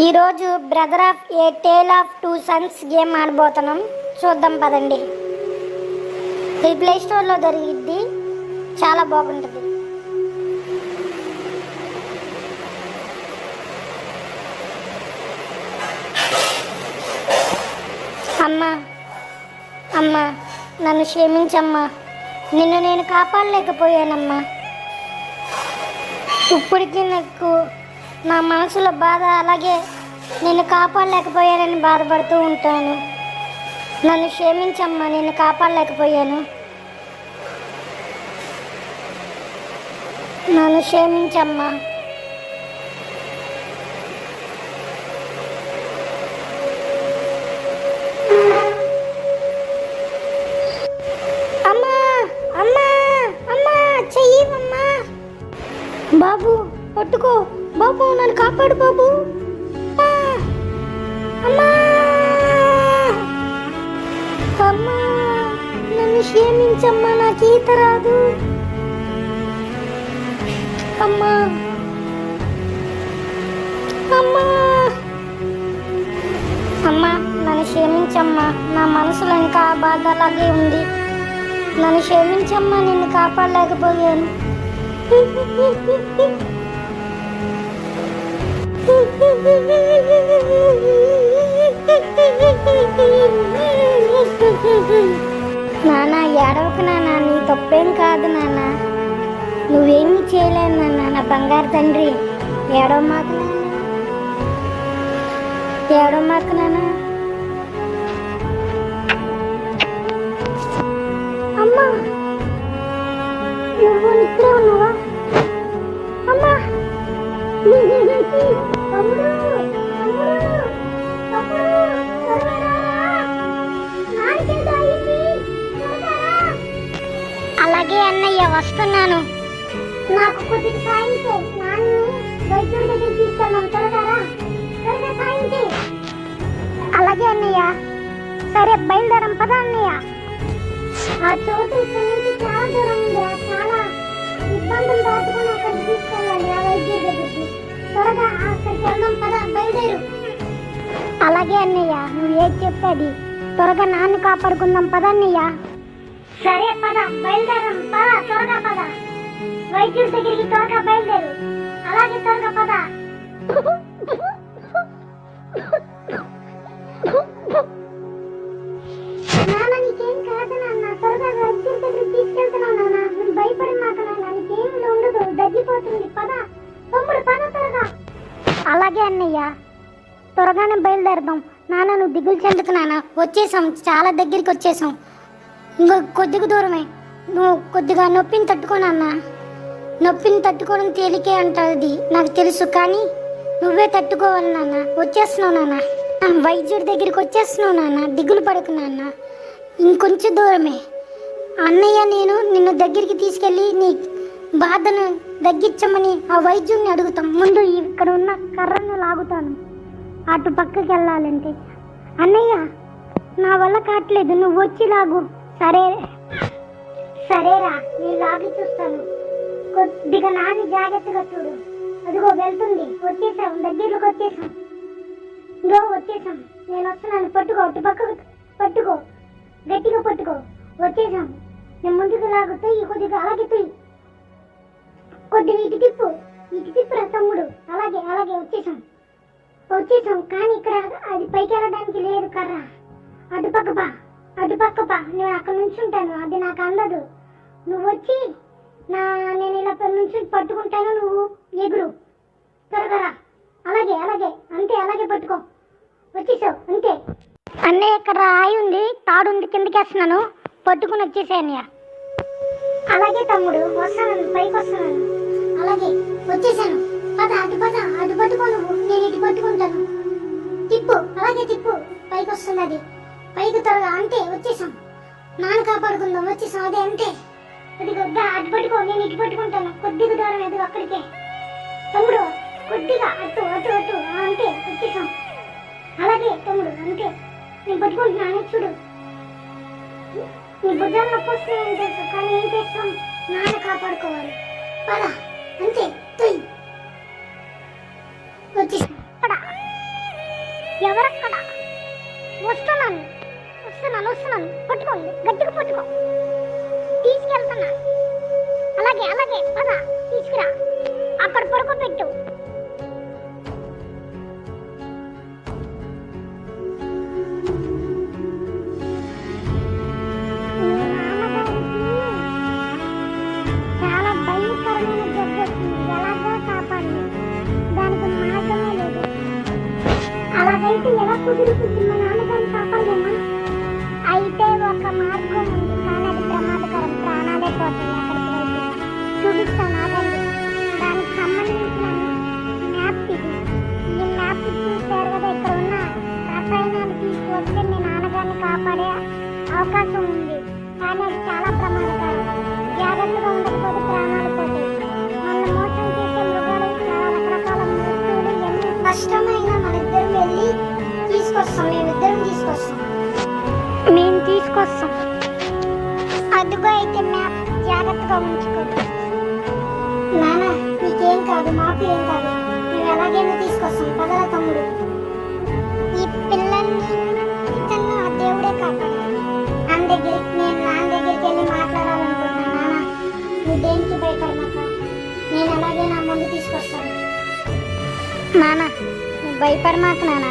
ఈరోజు brother of A tale of two Sons game ఆడబోతున్నాం. చూద్దాం పదండి. ఇది ప్లే స్టోర్లో దొరికిద్ది, చాలా బాగుంటుంది. అమ్మా అమ్మా నన్ను క్షమించమ్మా, నిన్ను నేను కాపాడలేకపోయానమ్మా. ఇప్పటికీ నాకు నా మనసులో బాధ, అలాగే నిన్ను కాపాడలేకపోయానని బాధపడుతూ ఉంటాను. నన్ను క్షమించమ్మా, నిన్ను కాపాడలేకపోయాను. నన్ను క్షమించమ్మా. అమ్మా అమ్మా అమ్మా చెయ్యమ్మా. బాబు పట్టుకో బాబు, నన్ను కాపాడు బాబు. అమ్మా అమ్మా నన్ను క్షమించమ్మా, నాకు ఈత రాదు. అమ్మా అమ్మా అమ్మా నన్ను క్షమించమ్మా, నా మనసులో ఇంకా బాధ అలాగే ఉంది. నన్ను క్షమించమ్మా, నిన్ను కాపాడలేకపోయాను. నాన్న ఏడవకు నాన్న, నీ తప్పేం కాదు నాన్న, నువ్వేమీ చేయలేను నాన్న, నా బంగారు తండ్రి. ఏడవమాకు నాన్న, ఏడవమాకు నాన్న. అమ్మా నువ్వు ఇక్కడే ఉన్నావా? అమ్మా అలాగే అన్నయ్య, వస్తున్నాను. నాకు కొద్దిగా సాయం చేయి. నాన్ని వైద్యుడి దగ్గర తీసుకెళ్ళాం, త్వరగా సాయం చేయి. అలాగే అన్నయ్య. సరే బయలుదేరం పదా అన్నయ్య. ఆ చోటు ఇక్కడ నుంచి చాలా దూరం ఉంది, చాలా ఇబ్బందులు దాటుకుని అక్కడికి తీసుకెళ్ళాలి, ఆ వైద్యుడి దగ్గరికి. త్వరగా అక్కడికి వెళ్దాం పదా, బయలుదేరు. అలాగే అన్నయ్య, నువ్వు ఏది చెప్పేది. త్వరగా నాన్ని కాపాడుకుందాం పదా అన్నయ్య. సరే పద, బయలుదేరం పద, త్వరగా పద. వైద్యుడి దగ్గరికి త్వరగా బయలుదేరు. అలాగే త్వరగా పద. నాన్న నీకేం కాదు నాన్న, త్వరగా వైద్యుడి దగ్గరికి తీసుకెళ్తున్నావు నాన్న. నువ్వు భయపడి మాకు నాన్న, నీకేం ఉండదు, తగ్గిపోతుంది. పద తమ్ముడు, పద త్వరగా. అలాగే అన్నయ్య, త్వరగానే బయలుదేరదాం. నాన్న నువ్వు దిగులు చెందుకు నాన్న, వచ్చేసాం, చాలా దగ్గరికి వచ్చేసాం. ఇంకో కొద్దిగా దూరమే. నువ్వు కొద్దిగా నొప్పిని తట్టుకోనన్నా. నొప్పిని తట్టుకోవడం తేలికే అంటది నాకు తెలుసు, కానీ నువ్వే తట్టుకోవాలి నాన్న. వచ్చేస్తున్నావు నాన్న, వైద్యుడి దగ్గరికి వచ్చేస్తున్నావు నాన్న, దిగులు పడకు నాన్న. ఇంకొంచెం దూరమే. అన్నయ్య నేను నిన్ను దగ్గరికి తీసుకెళ్ళి నీ బాధను తగ్గించమని ఆ వైద్యుడిని అడుగుతాం. ముందు ఇక్కడ ఉన్న కర్రను లాగుతాను, అటు పక్కకి వెళ్ళాలంటే. అన్నయ్య నా వల్ల కావట్లేదు, నువ్వు వచ్చి లాగు. సరేరా, నేను లాగి చూస్తాను. కొద్దిగా నాని జాగ్రత్తగా చూడు. అదిగో వెళ్తుంది, వచ్చేసాం, దగ్గరలోకి వచ్చేసాం. ఇంకో వచ్చేసాం, నేను వస్తున్నాను. పట్టుకో, అటు పక్కకు పట్టుకో, గట్టిగా పట్టుకో. వచ్చేసాం, నేను ముందుకు లాగుతాయి, కొద్దిగా అలాగే తొయ్యి. కొద్దిగా ఇటు తిప్పురా తమ్ముడు. అలాగే అలాగే వచ్చేసాం. కానీ ఇక్కడ అది పైకి వెళ్ళడానికి లేదు కర్ర. అటుపక్క పా, నేను అక్కడ నుంచి ఉంటాను, అది నాకు అందదు. నువ్వు వచ్చి నేను ఇలా నుంచి పట్టుకుంటాను, నువ్వు ఎగురు త్వరగా. అలాగే అంతే, అలాగే పట్టుకో. వచ్చేసావు అంతే. అన్నయ్య ఇక్కడ రాయి ఉంది, తాడు ఉంది, కిందకేస్తున్నాను, పట్టుకుని వచ్చేసానయ్య. అలాగే తమ్ముడు, వస్తాను, పైకి వస్తున్నాను. అలాగే వచ్చేసాను. అటు పట్టుకో నువ్వు, నేను ఇటు పట్టుకుంటాను. తిప్పు, అలాగే తిప్పు, పైకి వస్తుంది అది. పైకి త్వరగా, అంతే వచ్చేసాం. నాన్న కాపాడుకుందాం, వచ్చేసాం. అదే అంతే. అది అటు పట్టుకో, నేను ఇటు పట్టుకుంటాను. కొద్దిగా దూరం ఎదుగు అక్కడికే తమ్ముడు, కొద్దిగా అటు అంతే వచ్చేసాం. అలాగే తమ్ముడు, అంతే నేను పట్టుకుంటున్నాను. చూడు, నీ భుజాలు నొప్పి వస్తాయని తెలుసు, కానీ ఏం చేస్తాం, నాన్న కాపాడుకోవాలి. పద అంతే, తొయ్యి. వచ్చేసాను. ఎవరక్కడ? వస్తున్నాను వస్తున్నాను వస్తున్నాను. పట్టుకోండి, గట్టిగా పట్టుకో. తీసుకెళ్తున్నా. అలాగే అలాగే పద, తీసుకురా. అక్కడ పడుకోబెట్టు. చాలా భయంకరమైన జబ్బు వచ్చింది. ఎలాగో కాపాడి, దానికి మార్గమే లేదు. అలాగైతే ఎలా కుదురుతుంది? మా నాన్నగారిని కాపాడలేమా? అయితే ఒక మార్గం ఉంది, కానీ అది ప్రమాదకరం. ప్రాణాలే పోతాయి. అక్కడికి వెళ్తే చూపిస్తాను, ఆగండి. దానికి సంబంధించిన మ్యాప్ ఇది. ఈ మ్యాప్ చూసారు కదా, ఇక్కడ ఉన్న రసాయనాలు తీసుకొస్తే మీ నాన్నగారిని కాపాడే అవకాశం ఉంది. కానీ అది చాలా ప్రమాదకరం. జాగ్రత్తగా ఉండకపోతే ప్రాణాలు పోతాయి. మన మోసం చేసే మృగాలు, చాలా రకరకాల వస్తువులు, ఎన్ని కష్టమైనా మన ఇద్దరం వెళ్ళి తీసుకొస్తాం. మేమిద్దరం తీసుకొస్తాం. మేము తీసుకొస్తాం. అదిగో అయితే మ్యాప్, జాగ్రత్తగా ఉంచుకోండి. నాన్న, నీకేం కాదు, మాకు ఏం కాదు. మేము ఎలాగైనా తీసుకొస్తాం. పదల తమ్ముడు. ఈ పిల్లల్ని ఇతను ఆ దేవుడే కాపాడాలి. నాన్న దగ్గరికి, నేను నాన్న దగ్గరికి వెళ్ళి మాట్లాడాలనుకుంటున్నాను. నాన్న, నువ్వు దేనికి భయపడమాక. నేను అలాగే నా ముందు తీసుకొస్తాను. నాన్న, నువ్వు భయపడమాక నాన్న.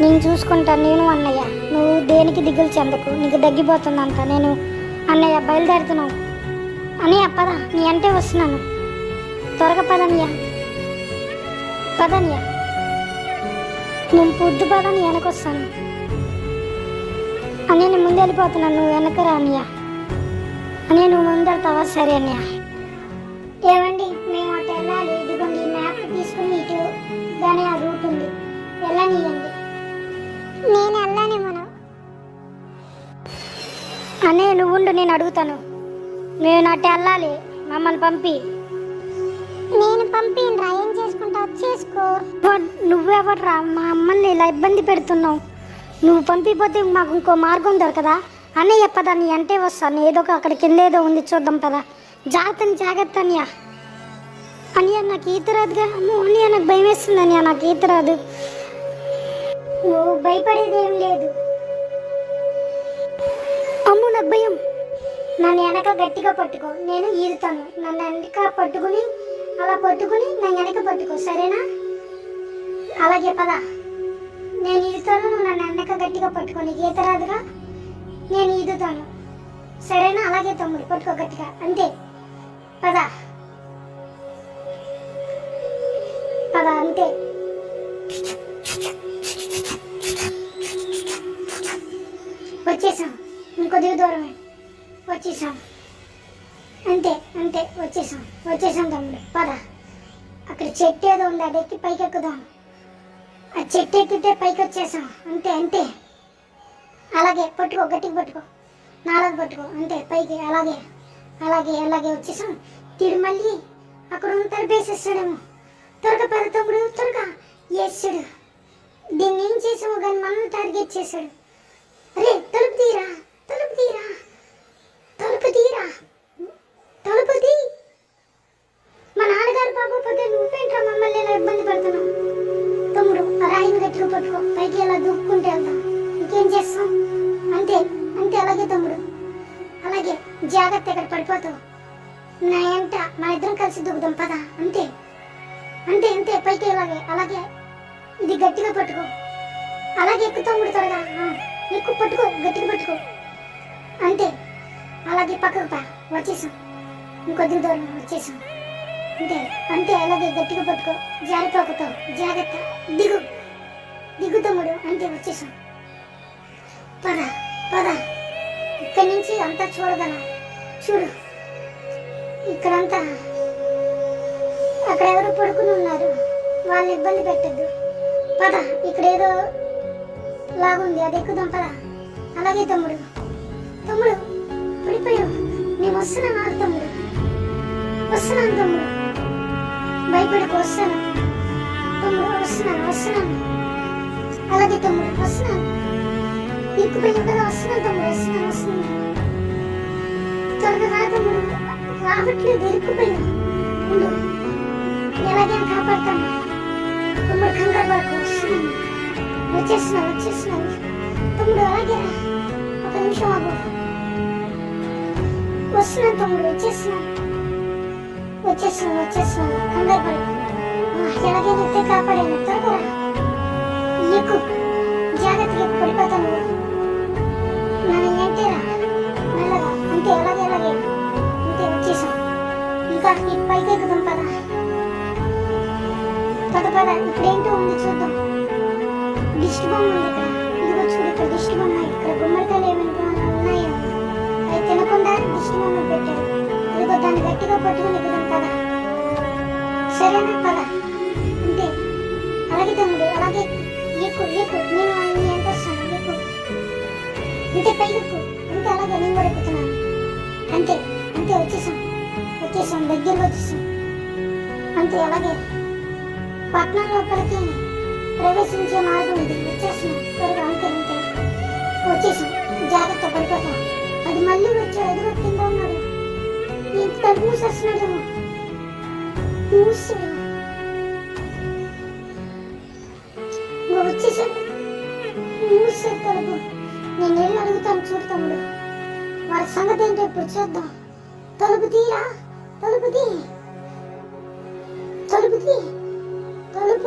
నేను చూసుకుంటాను. నేను అన్నయ్య, నువ్వు దేనికి దిగులు చెందకు. నీకు తగ్గిపోతుందంత. నేను అన్నయ్య బయలుదేరుతున్నావు. అన్నయ్య పద, నీ అంటే వస్తున్నాను. త్వరగా పదన్నయ్య, పదన్నయ్య. నేను పొద్దు పద, నీ వెనకొస్తాను. అన్నయ్య నేను ముందు వెళ్ళిపోతున్నాను, నువ్వు వెనకరా అన్నయ్య. అన్నయ్య నువ్వు ముందు వెళ్తావా? సరే అన్నయ్య. ఏమండి, మేము అటు వెళ్ళాలి. ఇదిగోండి ఈ మ్యాప్ తీసుకుని ఇటు గానే ఆ రూట్ ఉంది, వెళ్ళనియండి. నేను వెళ్ళాను మనం. అన్నయ్య నువ్వు ఉండు, నేను అడుగుతాను. మేము అటు వెళ్ళాలి, మమ్మల్ని పంపి. నేను పంపినరా, ఏం చేసుకుంటావు చేసుకో. నువ్వెవర్రా మా అమ్మల్ని ఇలా ఇబ్బంది పెడుతున్నావు? నువ్వు పంపిపోతే మాకు ఇంకో మార్గం దొరకదా? అన్నయ్య పదా, నీ అంటే వస్తాను. ఏదో అక్కడ కింద ఏదో ఉంది, చూద్దాం పదా. జాగ్రత్త అన్నయ్య. అన్నయ్య నాకు ఈత రాదుగా. అమ్మో అన్నయ్య, నాకు భయం వేస్తుంది అన్నయ్య, నాకు ఈత రాదు. నువ్వు భయపడేది ఏం లేదు. అమ్మో నాకు భయం. నన్ను వెనక గట్టిగా పట్టుకో, నేను ఈదుతాను. నన్ను వెనక పట్టుకుని, అలా పట్టుకుని నన్ను వెనక పట్టుకో, సరేనా? అలాగే పద, నేను ఈదుతాను. నువ్వు నన్ను వెనక గట్టిగా పట్టుకో. నీకు ఈత రాదుగా, నేను ఈదుతాను, సరేనా? అలాగే తమ్ముడు, పట్టుకో గట్టిగా, అంతే. పద పద, అంతే. వచ్చేసాం, ఇంకొద్దిగా దూరమే. వచ్చేసాం, అంతే అంతే, వచ్చేసాం తమ్ముడు. పద, అక్కడ చెట్టు ఏదో ఉంది, అది ఎక్కి పైకి ఎక్కుదాం. ఆ చెట్టు ఎక్కితే పైకి వచ్చేసాం, అంతే. అలాగే పట్టుకో, గట్టిగా పట్టుకో, నాలుగు పట్టుకో, అంతే. పైకి అలాగే వచ్చేసాం. తిడు మళ్ళీ అక్కడ ఉన్న తడిపేసేస్తాడేమో. త్వరగా పద తమ్ముడు, త్వరగా. వేసాడు. దీన్ని ఏం చేసామో కానీ మనల్ని టార్గెట్ చేశాడు. అరే తలుపు తీరా, తలుపు తీ. మా నాన్నగారు పాపపోతే నువ్వేంట్రా మమ్మల్ని ఇలా ఇబ్బంది పెడుతున్నావు? తమ్ముడు, ఆ రాయిని గట్టిగా పట్టుకో, పైకి ఇలా దూక్కుంటే వెళ్తాం. ఇంకేం చేస్తాం? అంతే. అలాగే తమ్ముడు, అలాగే. జాగ్రత్త, ఇక్కడ పడిపోతావు. నా ఎంట మా ఇద్దరం కలిసి దూకుదాం, పద. అంతే. పైకి అలాగే. ఇది గట్టిగా పట్టుకో, అలాగే ఎక్కు తమ్ముడు, త్వరగా ఎక్కువ పట్టుకో, గట్టిగా పట్టుకో, అంతే. అలాగే పక్కకు పా. వచ్చేసాం, ఇంకొద్ది దూరం వచ్చేసాం. అంతే. అలాగే గట్టిగా పట్టుకో, జారిపోకుతావు. జాగ్రత్త, దిగు తమ్ముడు, అంతే. వచ్చేసాం, పద. ఇక్కడి నుంచి అంతా చూడగల, చూడు. ఇక్కడంతా అక్కడ ఎవరు పడుకుని ఉన్నారు, వాళ్ళని ఇబ్బంది పెట్టద్దు. పద, ఇక్కడ ఏదో లాగుంది, అది ఎక్కుదాం, పద. అలాగే తమ్ముడు పడిపోయావు. నేను వస్తున్నాను తమ్ముడు, భయపడికి వస్తాను తమ్ముడు, వస్తున్నాను. అలాగే తమ్ముడు, వస్తున్నాను. ఇక్కుపోయావు కదా, వస్తున్నాను తమ్ముడు, వస్తున్నాను. త్వరగా రా తమ్ముడు, రావట్లేదు, ఇరుక్కుపోయావు. ఎలాగైనా కాపాడుతాను. వచ్చేస్తున్నాను తమ్ముడు, అలాగే ఒక నిమిషం ఆగు. వస్తున్నాను తమ్ముడు, వచ్చేస్తున్నాను కంగారు పడి ఎలాగైతే కాపాడాను. త్వరగా ఎక్కువ జాగ్రత్తగా పడిపోతాను. నన్ను ఎంటేరా మెల్లగా, అంతే అలాగే అంతే వచ్చేసాం. ఇంకా ఈ పైకి ఎక్కుదాం పద ఇక్కడేంటో ఉంది చూద్దాం. దిష్టి బొమ్మ ఉంది ఇక్కడ, ఇదిగో చూడు ఇక్కడ దిష్టి బొమ్మ. ఇక్కడ గుమ్మడికాయలు ఏమైనా ఉన్నాయో అవి తినకుండా దిష్టి బొమ్మ పెట్టారు. ఇదిగో దాన్ని గట్టిగా పట్టుకుని ఎక్కుదాం పద. సరేనా పద, అంతే అలాగే తమ్ముడు, అలాగే ఎక్కు నేను ఎంత వస్తాను ఎక్కు, అంతే పైకి ఎక్కు, అంతే అలాగే నేను కూడా ఎక్కుతున్నాను. అంతే వచ్చేసాం దగ్గరలో వచ్చేసాం. అంతే అలాగే పట్నం లోపలికి ప్రవేశించే మార్గం ఇది. వచ్చేసాం త్వరగా, అంతే వచ్చేసాం. జాగ్రత్త పడిపోతాం. అది మళ్ళీ వచ్చాడు, ఎదురు కింద ఉన్నాడు. ఇంత మూసేస్తున్నాడు, వచ్చేసాడు మూసాడు తలుపు. నేను వెళ్ళి అడుగుతాను చూడు తమ్ముడు, వారి సంగతి ఏంటో ఇప్పుడు చూద్దాం. తలుపు తీరా, తలుపు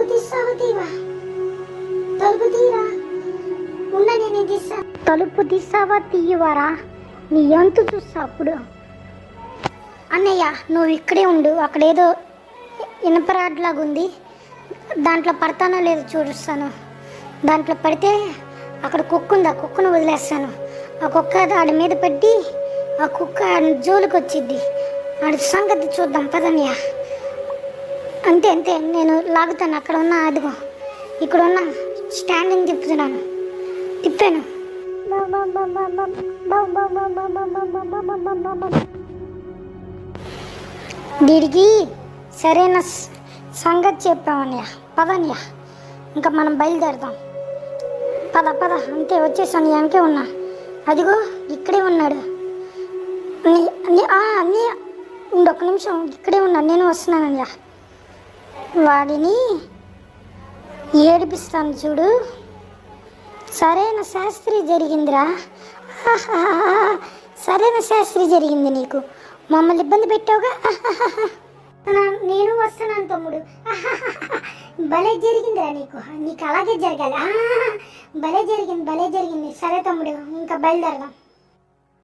తీసావా తీవా, తలుపు తీరా, ఉన్న నేను తీసా. తలుపు తీసావా తీయవారా, నీ ఎంత చూస్తా అప్పుడు. అన్నయ్య నువ్వు ఇక్కడే ఉండు, అక్కడేదో ఇనపరాడ్లాగా ఉంది, దాంట్లో పడతానో లేదో చూడుస్తాను. దాంట్లో పడితే అక్కడ కుక్క ఉంది, ఆ కుక్కను వదిలేస్తాను. ఆ కుక్క ఆడి మీద పెట్టి ఆ కుక్క జోలికి వచ్చిద్ది. ఆడి సంగతి చూద్దాం పదన్నయ్య. అంతే నేను లాగుతాను. అక్కడ ఉన్న అదిగో ఇక్కడ ఉన్న స్టాండింగ్ తిప్పుతున్నాను, తిప్పాను. దీనికి సరైన సంగతి చెప్పామన్నయ్య. పదన్నయ్య ఇంకా మనం బయలుదేరదాం. పద అంతే వచ్చేసాను. వెనకే ఉన్నా, అదిగో ఇక్కడే ఉన్నాడు. అన్నయ్య ఇంకొక నిమిషం, ఇక్కడే ఉన్నాడు, నేను వస్తున్నానయ్యా. వాడిని ఏడిపిస్తాను చూడు. సరైన శాస్త్రి జరిగిందిరా, సరైన శాస్త్రి జరిగింది నీకు. మమ్మల్ని ఇబ్బంది పెట్టావుగా. నేను వస్తున్నాను తమ్ముడు. భలే జరిగిందిరా నీకు అలాగే జరగాలి. భలే జరిగింది. సరే తమ్ముడు ఇంకా బయలుదేరదాం.